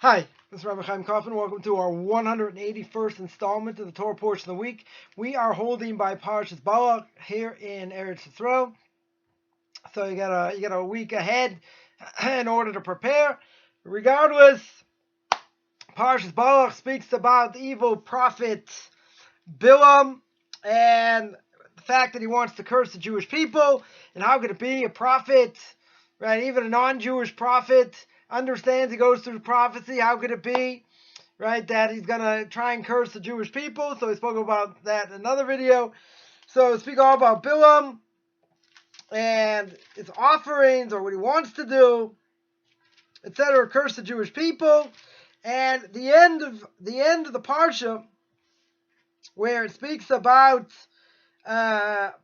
Hi, this is Rabbi Chaim Kaufman. Welcome to our 181st installment of the Torah portion of the week. We are holding by Parshas Balak here in Eretz Yisrael. So you got a week ahead in order to prepare. Regardless, Parshas Balak speaks about the evil prophet Bilam and the fact that he wants to curse the Jewish people, and how could it be a prophet, right? Even a non-Jewish prophet understands, he goes through prophecy. How could it be, right, that he's going to try and curse the Jewish people? So we spoke about that in another video. So speak all about Bilam and his offerings, or what he wants to do, etc., curse the Jewish people. And the end of the parsha, where it speaks about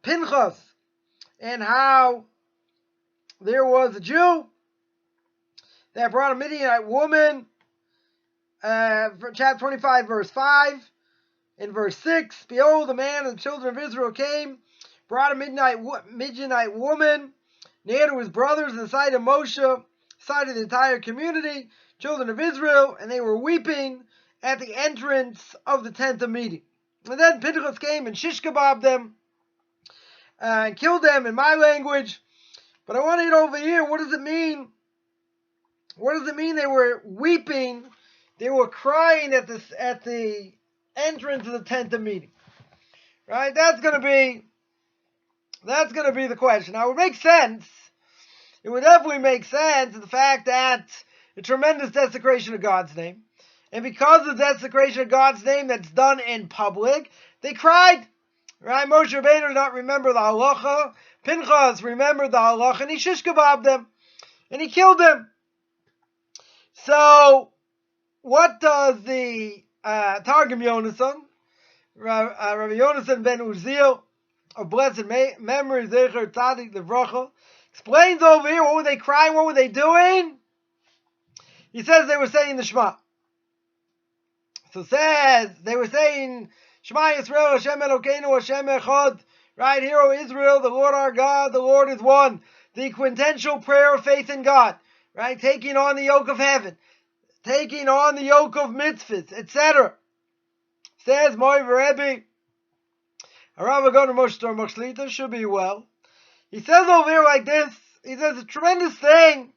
Pinchas and how there was a Jew that brought a Midianite woman, chapter 25, verse 5. In verse 6, behold, the man and the children of Israel came, brought a Midianite woman, near to his brothers in the sight of Moshe, sight of the entire community, children of Israel, and they were weeping at the entrance of the tent of meeting. And then Pinchas came and shish kebabbed them, and killed them in my language. But I want to get over here. What does it mean? What does it mean they were weeping? They were crying at the entrance of the tent of meeting. Right? That's gonna be the question. Now it would make sense. It would definitely make sense, the fact that a tremendous desecration of God's name. And because of the desecration of God's name that's done in public, they cried. Right? Moshe Rabbeinu did not remember the halacha. Pinchas remembered the halacha, and he shish kebabbed them. And he killed them. So, what does the Targum Yonason, Rabbi Yonason ben Uziel, of blessed memory, Zecher Tzadik Levracha, explains over here, what were they crying, what were they doing? He says they were saying the Shema. So it says, they were saying, Shema Yisrael, Hashem Elokeinu, Hashem Echad. Right, Hear, O Israel, the Lord our God, the Lord is one. The quintessential prayer of faith in God. Right, taking on the yoke of heaven. Taking on the yoke of mitzvahs, etc. Says Moiv Rebbe, Harav Agon Moshe Torah Shlita, should be well. He says over here like this, he says a tremendous thing,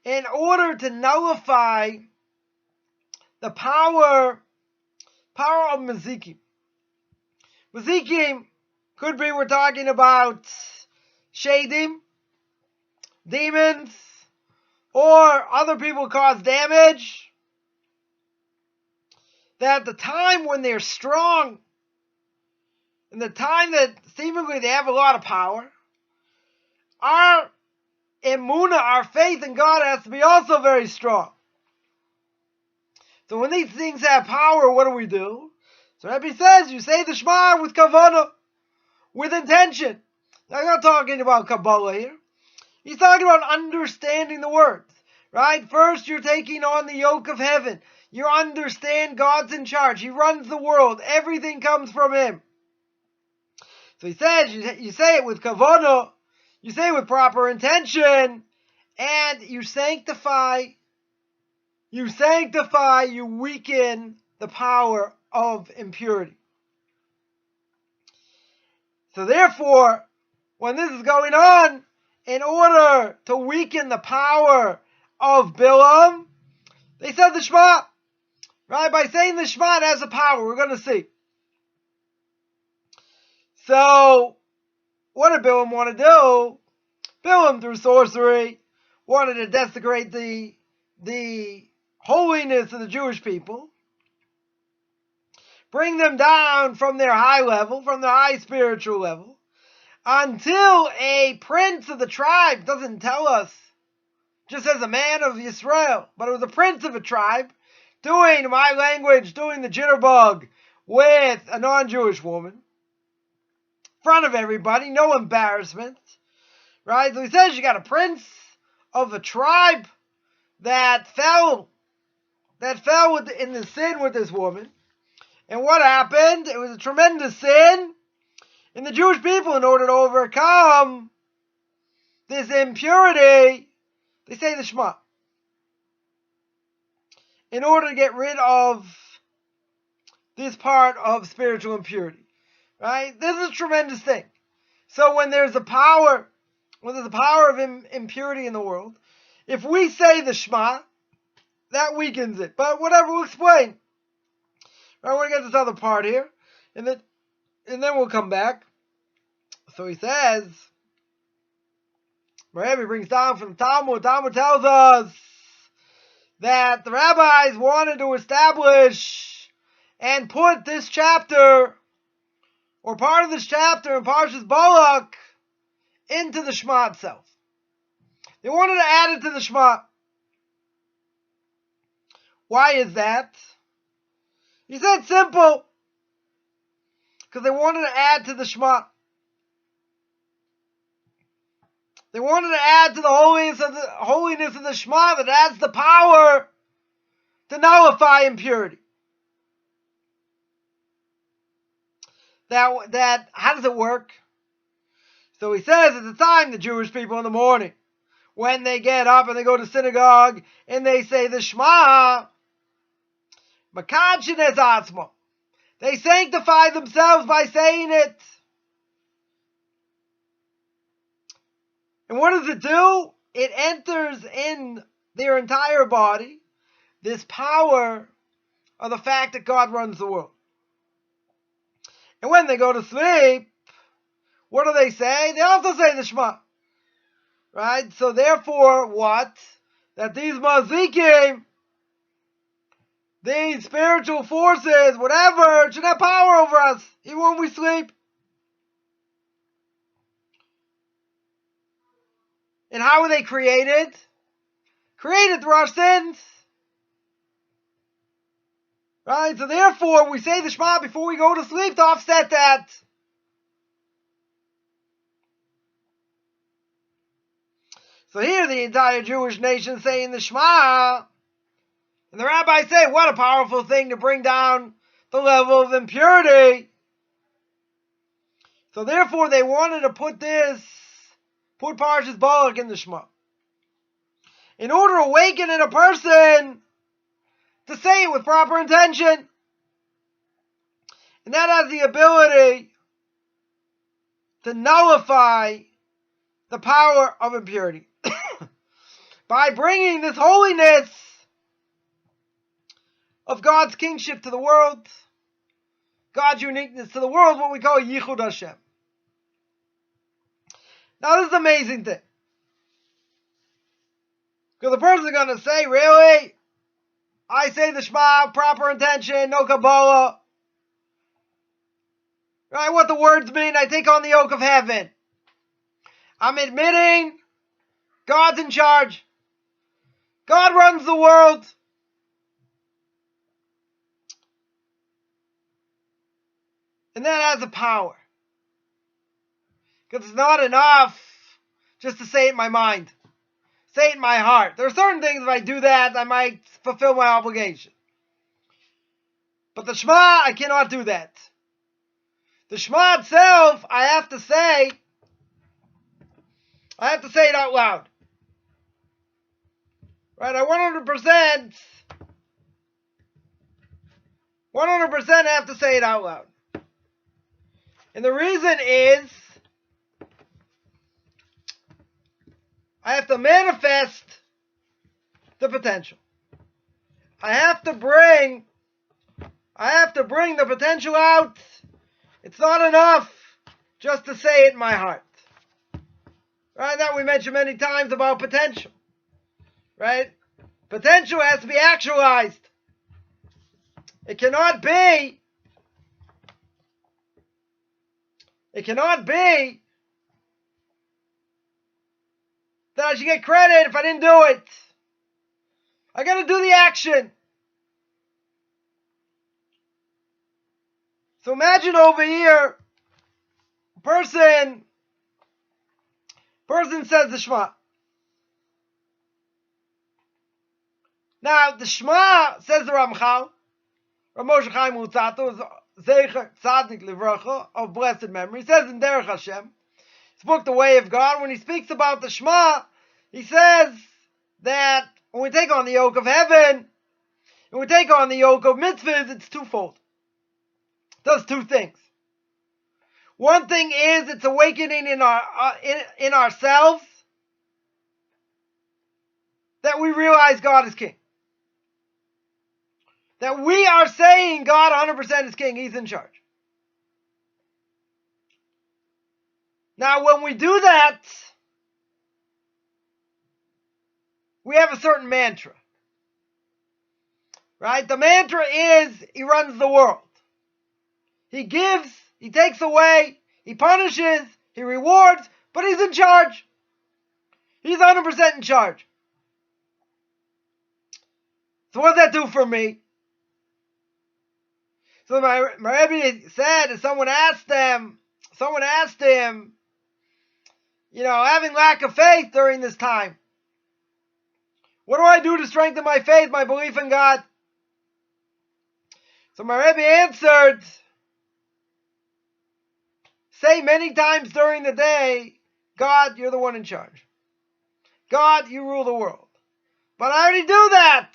in order to nullify the power of Mazikim. Mazikim could be, we're talking about shadim, demons, or other people cause damage, that the time when they're strong, and the time that seemingly they have a lot of power, our emunah, our faith in God, has to be also very strong. So when these things have power, what do? So Rebbe says, you say the Shema with kavanah, with intention. Now, I'm not talking about Kabbalah here. He's talking about understanding the words, right? First, you're taking on the yoke of heaven. You understand God's in charge. He runs the world. Everything comes from Him. So he says, you say it with kavanah, you say it with proper intention, and you sanctify, you weaken the power of impurity. So therefore, when this is going on, in order to weaken the power of Bilam, they said the Shema. Right? By saying the Shema, it has a power. We're going to see. So, what did Bilam want to do? Bilam, through sorcery, wanted to desecrate the holiness of the Jewish people, bring them down from their high level, from their high spiritual level, until a prince of the tribe, doesn't tell us, just as a man of Yisrael, but it was a prince of a tribe, doing, in my language, doing the jitterbug with a non-Jewish woman, in front of everybody, no embarrassment, right? So he says you got a prince of a tribe that fell in the sin with this woman. And what happened? It was a tremendous sin in the Jewish people. In order to overcome this impurity, they say the Shema. in order to get rid of this part of spiritual impurity. Right? This is a tremendous thing. So when there's a power of impurity in the world, if we say the Shema, that weakens it. But whatever, we'll explain. Right, we're going to get this other part here, and then we'll come back. So he says, Rabbi brings down from the Talmud. Talmud tells us that the rabbis wanted to establish and put this chapter, or part of this chapter in Parshas Balak, into the Shema itself. They wanted to add it to the Shema. Why is that? He said simple. Because they wanted to add to the Shema. They wanted to add to the holiness of the Shema that adds the power to nullify impurity. That how does it work? So he says at the time, the Jewish people in the morning, when they get up and they go to synagogue and they say the Shema, Makadshin Atzmo. They sanctify themselves by saying it. And what does it do? It enters in their entire body this power of the fact that God runs the world. And when they go to sleep, what do they say? They also say the Shema. Right? So therefore, what? That these mazikim, these spiritual forces, whatever, should have power over us, even when we sleep. And how are they created? Created through our sins. Right? So therefore, we say the Shema before we go to sleep to offset that. So here the entire Jewish nation saying the Shema. And the rabbis say, what a powerful thing to bring down the level of impurity. So therefore they wanted to put Parshas Balak in the Shema. In order to awaken in a person to say it with proper intention. And that has the ability to nullify the power of impurity. By bringing this holiness of God's kingship to the world, God's uniqueness to the world, what we call Yichud Hashem. Now this is an amazing thing. Because the person is going to say, really? I say the Shema, proper intention, no Kabbalah. Right? What the words mean, I take on the yoke of heaven. I'm admitting God's in charge. God runs the world. And that has a power. Because it's not enough just to say it in my mind. Say it in my heart. There are certain things, if I do that, I might fulfill my obligation. But the Shema, I cannot do that. The Shema itself, I have to say it out loud. Right? I 100% have to say it out loud. And the reason is, I have to manifest the potential. I have to bring the potential out. It's not enough just to say it in my heart. Right? That we mentioned many times about potential. Right? Potential has to be actualized. It cannot be that I should get credit if I didn't do it. I got to do the action. So imagine over here, person says the Shema. Now the Shema, says the Ramchal, Rav Moshe Chaim Luzzatto, is Zecher Tzaddik Livracha, of blessed memory. He says in Derech Hashem, his book The Way of God, when he speaks about the Shema, he says that when we take on the yoke of heaven, And we take on the yoke of mitzvahs, it's twofold. It does two things. One thing is it's awakening in ourselves that we realize God is king. That we are saying God 100% is king. He's in charge. Now, when we do that, we have a certain mantra. Right? The mantra is he runs the world. He gives, he takes away, he punishes, he rewards, but he's in charge. He's 100% in charge. So what does that do for me? So my Rebbe said, if someone asked him, having lack of faith during this time, what do I do to strengthen my faith, my belief in God? So my Rebbe answered, say many times during the day, God, you're the one in charge. God, you rule the world. But I already do that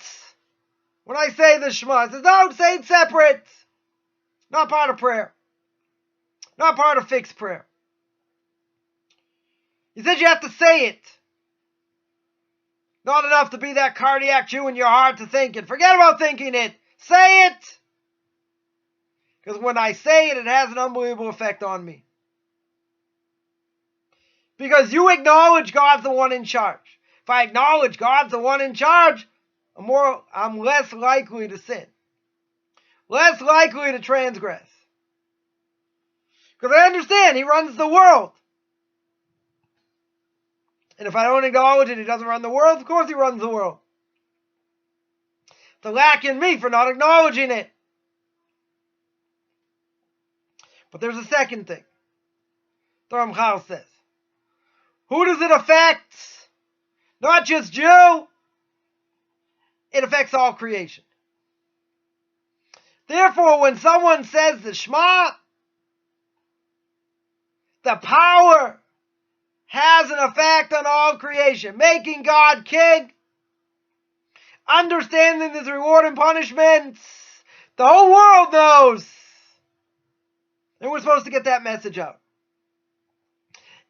when I say the Shema. I says, no, say it separate. Not part of prayer. Not part of fixed prayer. He said you have to say it. Not enough to be that cardiac Jew in your heart to think it. Forget about thinking it. Say it. Because when I say it, it has an unbelievable effect on me. Because you acknowledge God's the one in charge. If I acknowledge God's the one in charge, I'm less likely to sin. Less likely to transgress. Because I understand He runs the world. And if I don't acknowledge it, He doesn't run the world, of course He runs the world. It's a lack in me for not acknowledging it. But there's a second thing. The Ramchal says, who does it affect? Not just Jew. It affects all creation. Therefore, when someone says the Shema, the power has an effect on all creation, making God king, understanding His reward and punishments. The whole world knows. And we're supposed to get that message out.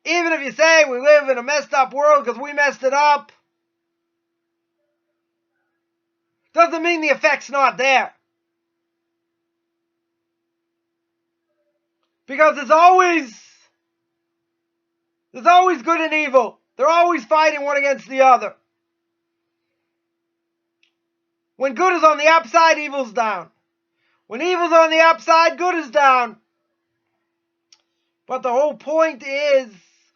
Even if you say we live in a messed up world because we messed it up, doesn't mean the effect's not there. Because there's always good and evil. They're always fighting one against the other. When good is on the upside, evil's down. When evil's on the upside, good is down. But the whole point is,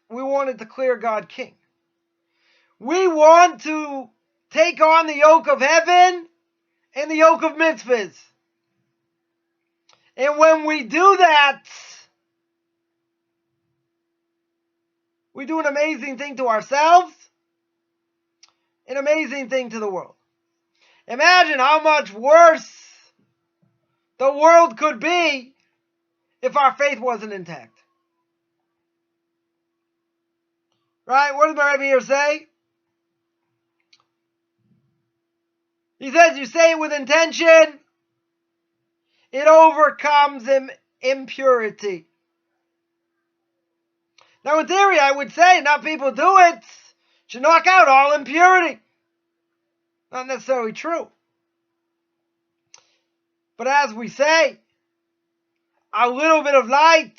we want to declare God king. We want to take on the yoke of heaven and the yoke of mitzvahs. And when we do that, we do an amazing thing to ourselves, an amazing thing to the world. Imagine how much worse the world could be if our faith wasn't intact. Right? What does my Rebbe here say? He says you say it with intention, it overcomes impurity. Now in theory I would say enough people do it should knock out all impurity. Not necessarily true. But as we say, a little bit of light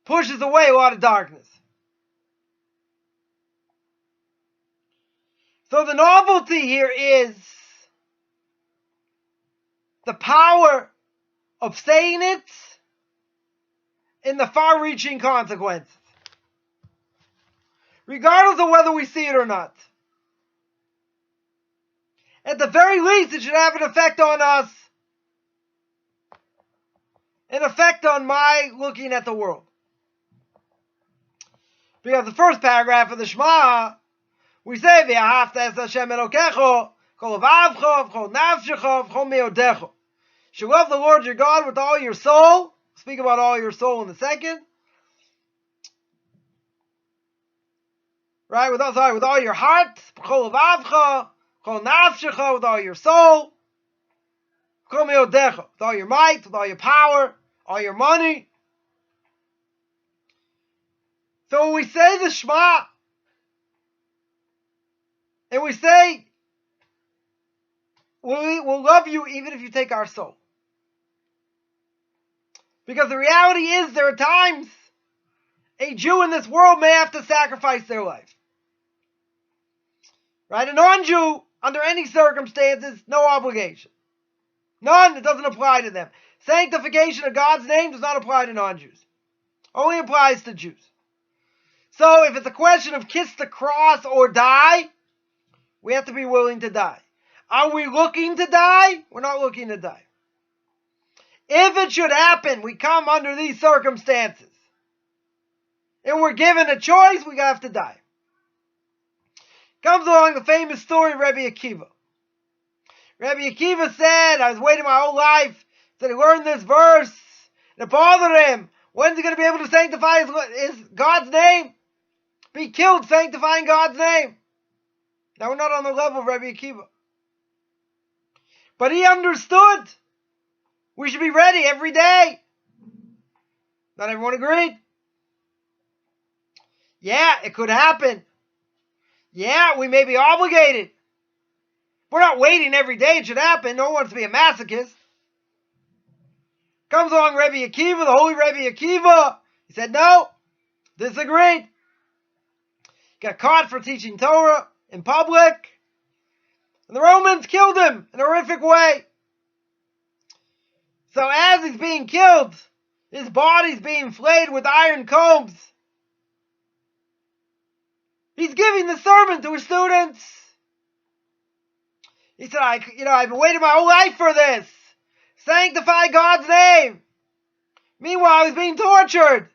pushes away a lot of darkness. So the novelty here is the power of saying it and the far-reaching consequences. Regardless of whether we see it or not. At the very least, it should have an effect on us. An effect on my looking at the world. Because the first paragraph of the Shema, we say, V'ahavta es Hashem Elokecho, kol levavcho, v'chol nafshecho, v'chol meodecho. You should love the Lord your God with all your soul. Speak about all your soul in a second. Right? With all your heart. V'chol levavcho, v'chol Kol nafshecha, with all your soul. Kol meodecha, with all your might, with all your power, all your money. So when we say the Shema, and we say, we'll love you even if you take our soul. Because the reality is, there are times a Jew in this world may have to sacrifice their life. Right? A non-Jew, under any circumstances, no obligation. None, it doesn't apply to them. Sanctification of God's name does not apply to non-Jews. Only applies to Jews. So if it's a question of kiss the cross or die, we have to be willing to die. Are we looking to die? We're not looking to die. If it should happen, we come under these circumstances, and we're given a choice, we have to die. Comes along the famous story of Rabbi Akiva. Rabbi Akiva said, I was waiting my whole life, said he learned this verse, and it bothered him. When's he going to be able to sanctify his God's name? Be killed sanctifying God's name. Now we're not on the level of Rabbi Akiva. But he understood we should be ready every day. Not everyone agreed. Yeah, it could happen. Yeah, we may be obligated. We're not waiting every day it should happen. No one wants to be a masochist. Comes along Rabbi Akiva, the holy Rabbi Akiva. He said, no, disagreed. Got caught for teaching Torah in public. And the Romans killed him in a horrific way. So as he's being killed, his body's being flayed with iron combs. He's giving the sermon to his students. He said, I've been waiting my whole life for this. Sanctify God's name. Meanwhile, he's being tortured.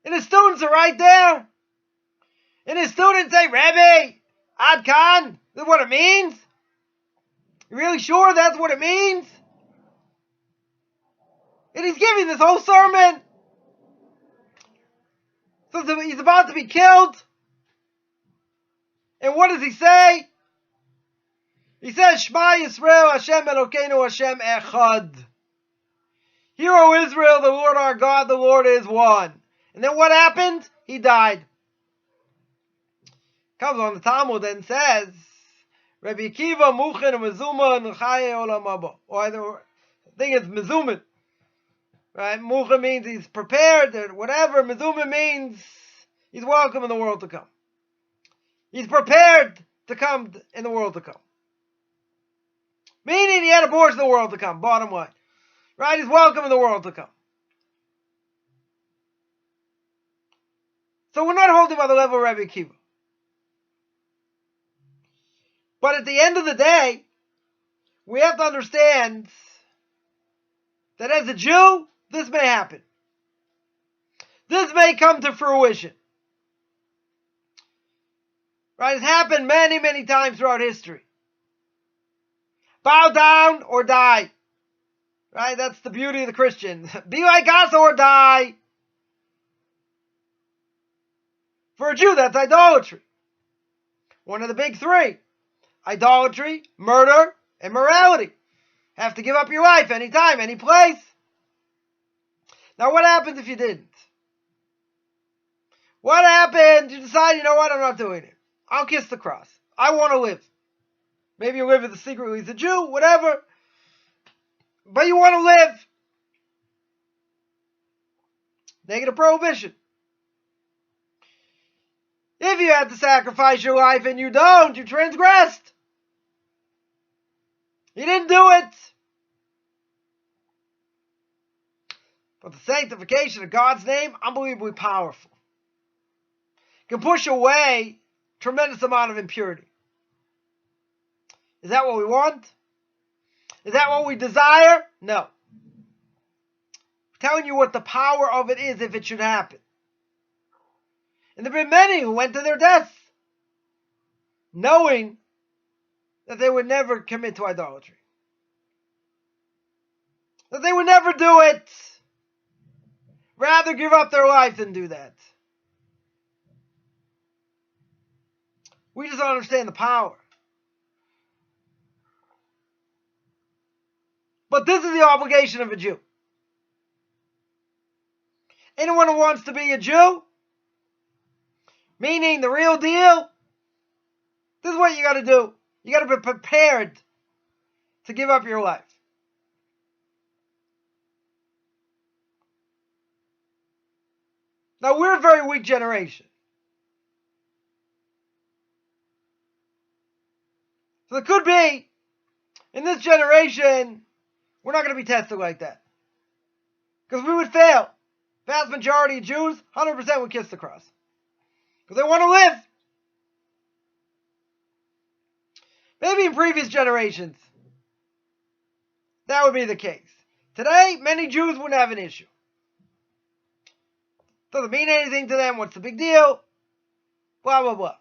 And his students are right there. And his students say, Rabbi, Ad Khan, this is what it means? You really sure that's what it means? And he's giving this whole sermon. So he's about to be killed. And what does he say? He says, Shema Yisrael, Hashem Elokeinu, Hashem Echad. Hear, O Israel, the Lord our God, the Lord is one. And then what happened? He died. Comes on the Talmud and says, Rabbi Akiva, Muchen, Mezuma, Nechaye Olam Haba. Or I think it's Mezuman. Right? Muchen means he's prepared, or whatever. Mezuman means he's welcome in the world to come. He's prepared to come in the world to come. Meaning he had a portion of the world to come, bottom line. Right? He's welcome in the world to come. So we're not holding by the level of Rabbi Akiva. But at the end of the day, we have to understand that as a Jew, this may happen. This may come to fruition. Right? It's happened many, many times throughout history. Bow down or die. Right? That's the beauty of the Christian. Be like us or die. For a Jew, that's idolatry. One of the big three. Idolatry, murder, and morality. Have to give up your life anytime, any place. Now what happens if you didn't? What happened? You decide, you know what, I'm not doing it. I'll kiss the cross. I want to live. Maybe you live as secretly as a Jew, whatever. But you want to live. Negative prohibition. If you had to sacrifice your life and you don't, you transgressed. You didn't do it. But the sanctification of God's name, unbelievably powerful. Can push away a tremendous amount of impurity. Is that what we want? Is that what we desire? No. I'm telling you what the power of it is if it should happen. And there have been many who went to their deaths knowing that they would never commit to idolatry. That they would never do it. Rather give up their life than do that. We just don't understand the power. But this is the obligation of a Jew. Anyone who wants to be a Jew, meaning the real deal, this is what you got to do. You got to be prepared to give up your life. Now, we're a very weak generation. So it could be, in this generation, we're not going to be tested like that. Because we would fail. Vast majority of Jews, 100% would kiss the cross. Because they want to live. Maybe in previous generations, that would be the case. Today, many Jews wouldn't have an issue. Doesn't mean anything to them. What's the big deal? Blah, blah, blah.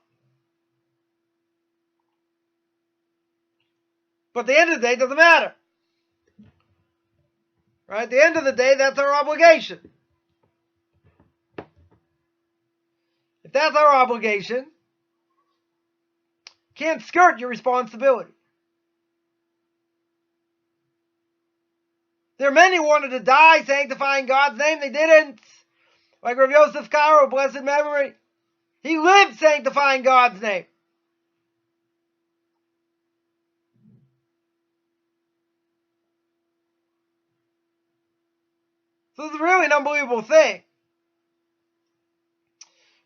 But at the end of the day, it doesn't matter. Right? At the end of the day, that's our obligation. If that's our obligation, can't skirt your responsibility. There are many who wanted to die sanctifying God's name. They didn't. Like Rav Yosef Karo, blessed memory. He lived sanctifying God's name. So it's really an unbelievable thing.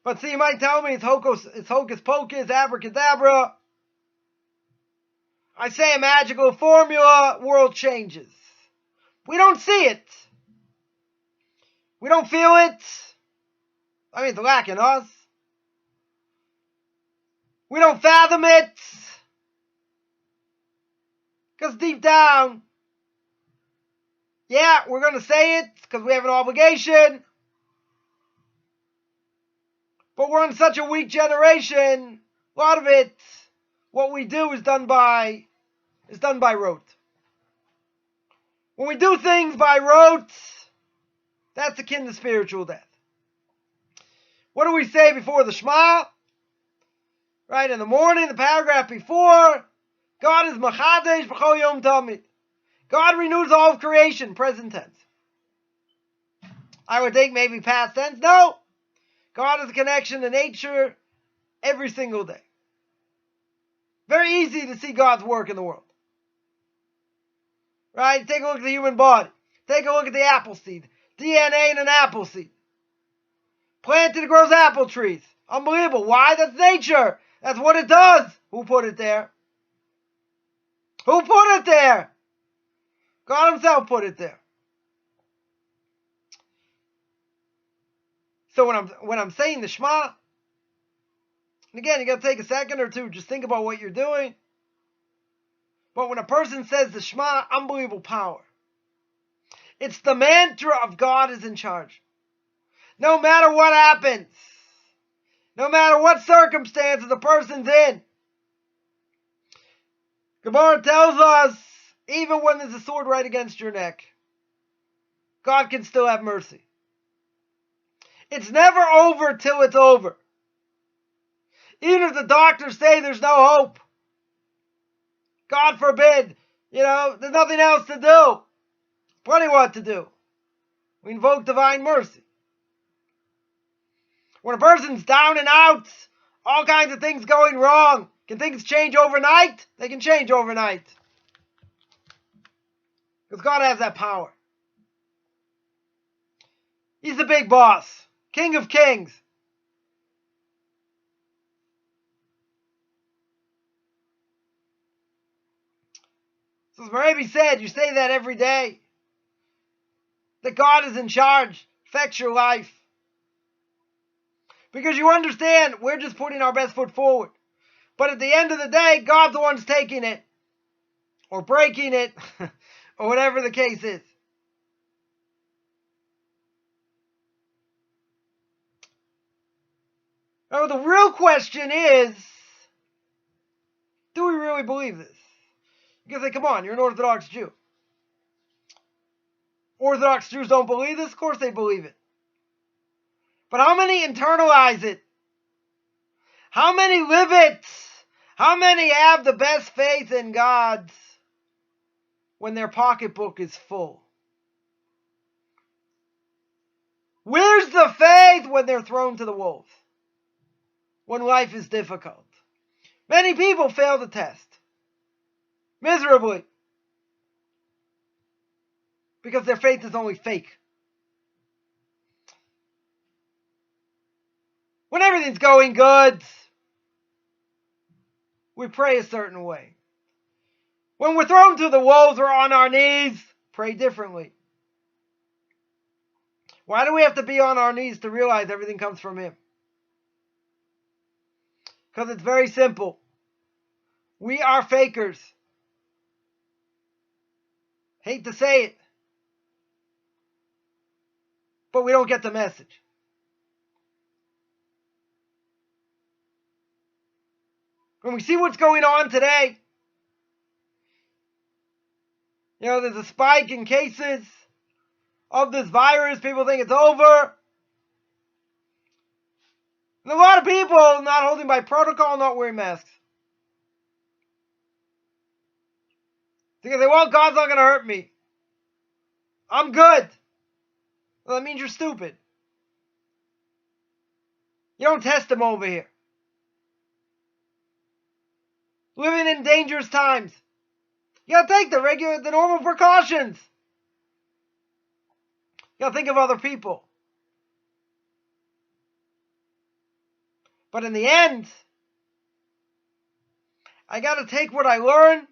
But see, you might tell me it's hocus pocus, abracadabra. I say a magical formula, world changes. We don't see it. We don't feel it. I mean, it's lacking us. We don't fathom it. Because deep down, yeah, we're going to say it because we have an obligation. But we're in such a weak generation, a lot of it, what we do is done by rote. When we do things by rote, that's akin to spiritual death. What do we say before the Shema? Right, in the morning, the paragraph before, God is machadesh b'chol yom tamid. God renews all of creation, present tense. I would think maybe past tense. No. God has a connection to nature every single day. Very easy to see God's work in the world. Right? Take a look at the human body. Take a look at the apple seed. DNA in an apple seed. Planted, it grows apple trees. Unbelievable. Why? That's nature. That's what it does. Who put it there? Who put it there? God himself put it there. So when I'm saying the Shema, and again, you got to take a second or two, just think about what you're doing. But when a person says the Shema, unbelievable power. It's the mantra of God is in charge. No matter what happens, no matter what circumstances the person's in, Gemara tells us, even when there's a sword right against your neck, God can still have mercy. It's never over till it's over. Even if the doctors say there's no hope, God forbid, there's nothing else to do. Plenty what to do. We invoke divine mercy. When a person's down and out, all kinds of things going wrong, can things change overnight? They can change overnight. Because God has that power. He's the big boss. King of kings. So as Marabi said, you say that every day. That God is in charge. Affects your life. Because you understand, we're just putting our best foot forward. But at the end of the day, God's the one's taking it. Or breaking it. Or whatever the case is. Now the real question is, do we really believe this? You can say, come on, you're an Orthodox Jew. Orthodox Jews don't believe this? Of course they believe it. But how many internalize it? How many live it? How many have the best faith in God when their pocketbook is full? Where's the faith when they're thrown to the wolves? When life is difficult? Many people fail the test miserably because their faith is only fake. When everything's going good, we pray a certain way. When we're thrown to the wolves or on our knees, pray differently. Why do we have to be on our knees to realize everything comes from Him? Because it's very simple. We are fakers. Hate to say it, but we don't get the message. When we see what's going on today, there's a spike in cases of this virus. People think it's over. And a lot of people not holding by protocol, not wearing masks. Because they say, well, God's not going to hurt me. I'm good. Well, that means you're stupid. You don't test Him over here. Living in dangerous times. You gotta take the normal precautions. You gotta think of other people. But in the end, I gotta take what I learn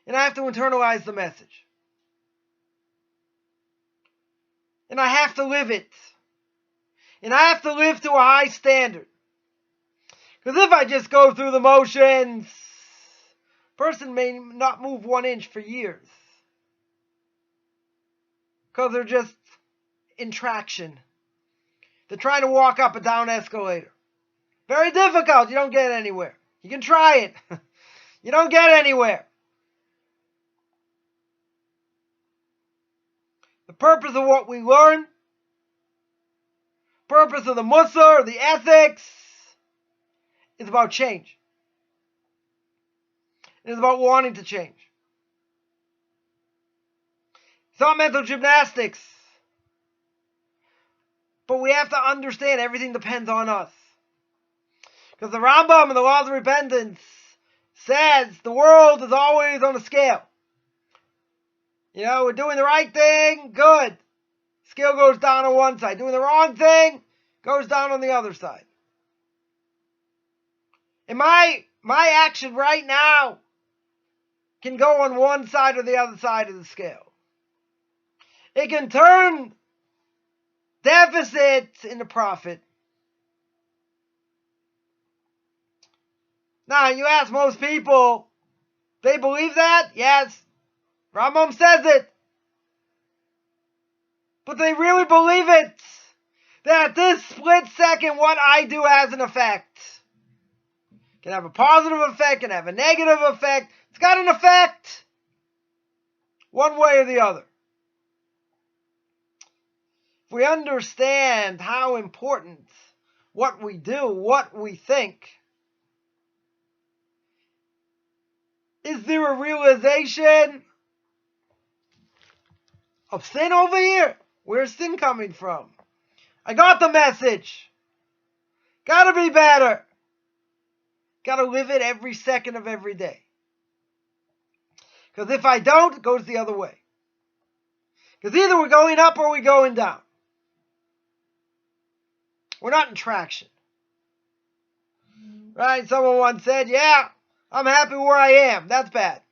and I have to internalize the message. And I have to live it. And I have to live to a high standard. Because if I just go through the motions, a person may not move 1 inch for years. Because they're just in traction. They're trying to walk up a down escalator. Very difficult. You don't get anywhere. You can try it. You don't get anywhere. The purpose of what we learn, purpose of the Mussar, the ethics, is about change. It is about wanting to change. It's not mental gymnastics. But we have to understand everything depends on us. Because the Rambam in the Laws of Repentance says the world is always on a scale. We're doing the right thing, good. Scale goes down on one side. Doing the wrong thing, goes down on the other side. And my action right now can go on one side or the other side of the scale. It can turn deficit into profit. Now, you ask most people, they believe that? Yes. Rambam says it. But they really believe it. That at this split second, what I do has an effect. It can have a positive effect, can have a negative effect. It's got an effect. One way or the other. If we understand how important what we do, what we think, is there a realization of sin over here? Where's sin coming from? I got the message. Gotta be better. Gotta live it every second of every day. Because if I don't, it goes the other way. Because either we're going up or we're going down. We're not in traction. Right? Someone once said, yeah, I'm happy where I am. That's bad.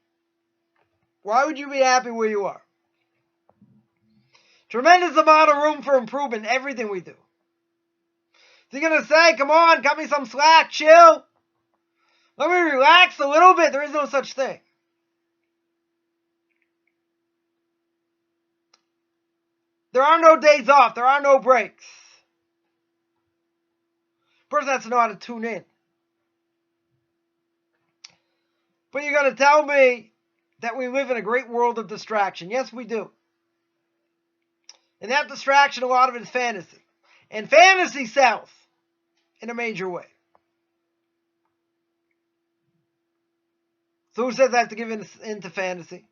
Why would you be happy where you are? Tremendous amount of room for improvement in everything we do. So you're going to say, come on, cut me some slack, chill. Let me relax a little bit. There is no such thing. There are no days off. There are no breaks. Person has to know how to tune in. But you're going to tell me that we live in a great world of distraction. Yes, we do. And that distraction, a lot of it is fantasy. And fantasy sells in a major way. So who says I have to give into fantasy?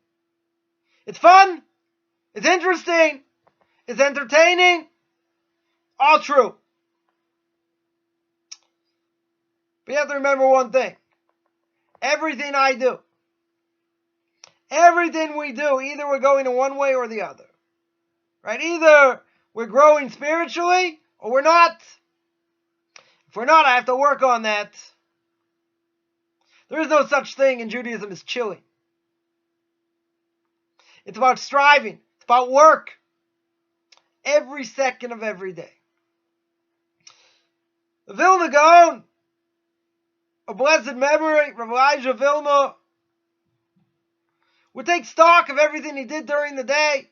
It's fun. It's interesting. It's entertaining. All true. But you have to remember one thing. Everything I do, everything we do, either we're going in one way or the other. Right? Either we're growing spiritually or we're not. If we're not, I have to work on that. There is no such thing in Judaism as chilling. It's about striving. It's about work. Every second of every day. The Vilna Gaon, a blessed memory, Rav Elijah Vilna, would take stock of everything he did during the day.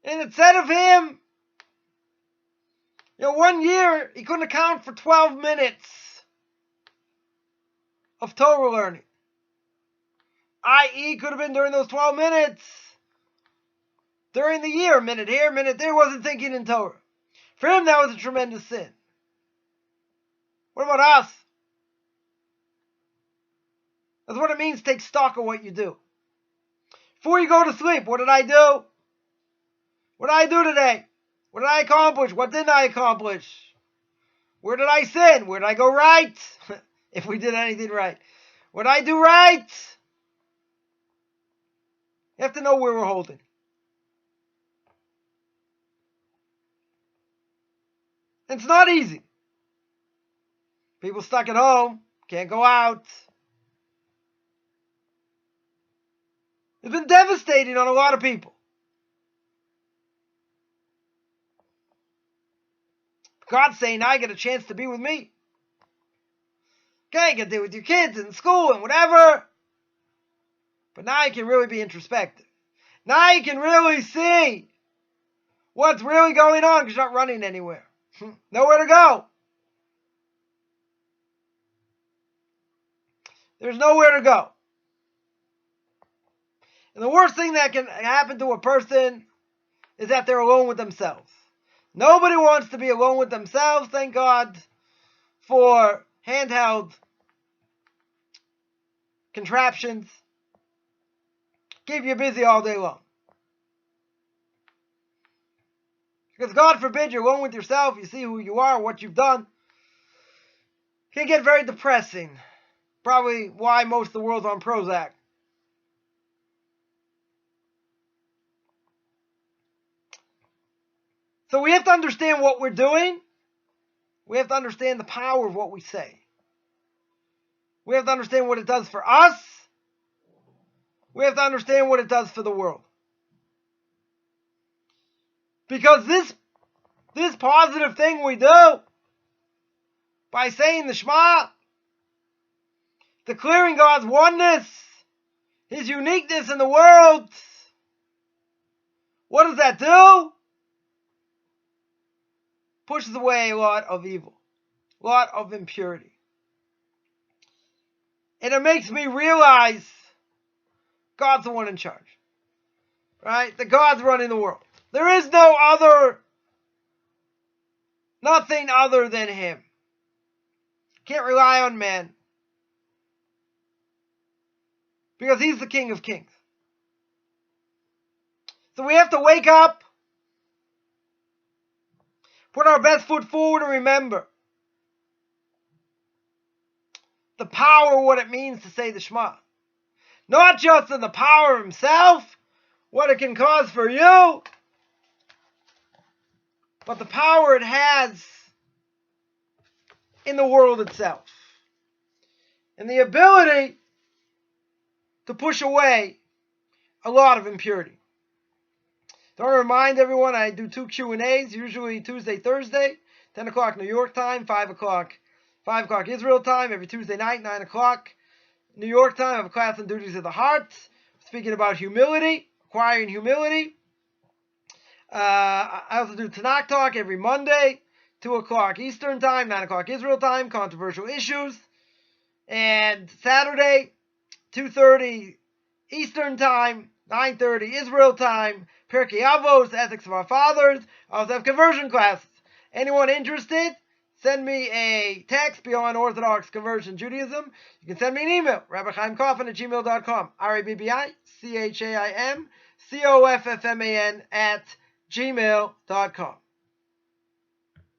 And it said of him, one year he couldn't account for 12 minutes of Torah learning. I.e., could have been during those 12 minutes, during the year, a minute here, a minute there, wasn't thinking in Torah. For him, that was a tremendous sin. What about us? That's what it means to take stock of what you do. Before you go to sleep, what did I do? What did I do today? What did I accomplish? What didn't I accomplish? Where did I sin? Where did I go right? If we did anything right. What did I do right? You have to know where we're holding. It's not easy. People stuck at home, can't go out. It's been devastating on a lot of people. God's saying, now you get a chance to be with me. Okay, you get to be with your kids in school and whatever. But now you can really be introspective. Now you can really see what's really going on because you're not running anywhere. Nowhere to go. There's nowhere to go. And the worst thing that can happen to a person is that they're alone with themselves. Nobody wants to be alone with themselves. Thank God for handheld contraptions. Keep you busy all day long. Because God forbid you're alone with yourself, you see who you are, what you've done. It can get very depressing. Probably why most of the world's on Prozac. So we have to understand what we're doing. We have to understand the power of what we say. We have to understand what it does for us. We have to understand what it does for the world. Because this positive thing we do, by saying the Shema, declaring God's oneness, His uniqueness in the world, what does that do? Pushes away a lot of evil, a lot of impurity. And it makes me realize God's the one in charge. Right? That God's running the world. There is nothing other than Him. Can't rely on man. Because He's the King of Kings. So we have to wake up, put our best foot forward, and remember the power of what it means to say the Shema. Not just in the power of Himself, what it can cause for you, but the power it has in the world itself. And the ability to push away a lot of impurity. So I want to remind everyone I do 2 Q&As, usually Tuesday, Thursday, 10 o'clock New York time, 5 o'clock Israel time, every Tuesday night, 9 o'clock New York time. I have a class on duties of the heart, speaking about humility, acquiring humility. I also do Tanakh Talk every Monday, 2 o'clock Eastern time, 9 o'clock Israel time, controversial issues. And Saturday, 2:30 Eastern time, 9:30 Israel time, Pirkei Avos, Ethics of Our Fathers. I also have conversion classes. Anyone interested? send me a text beyond Orthodox conversion Judaism. You can send me an email, rabbichaimkoffman@gmail.com, RABBICHAIMCOFFMAN @gmail.com.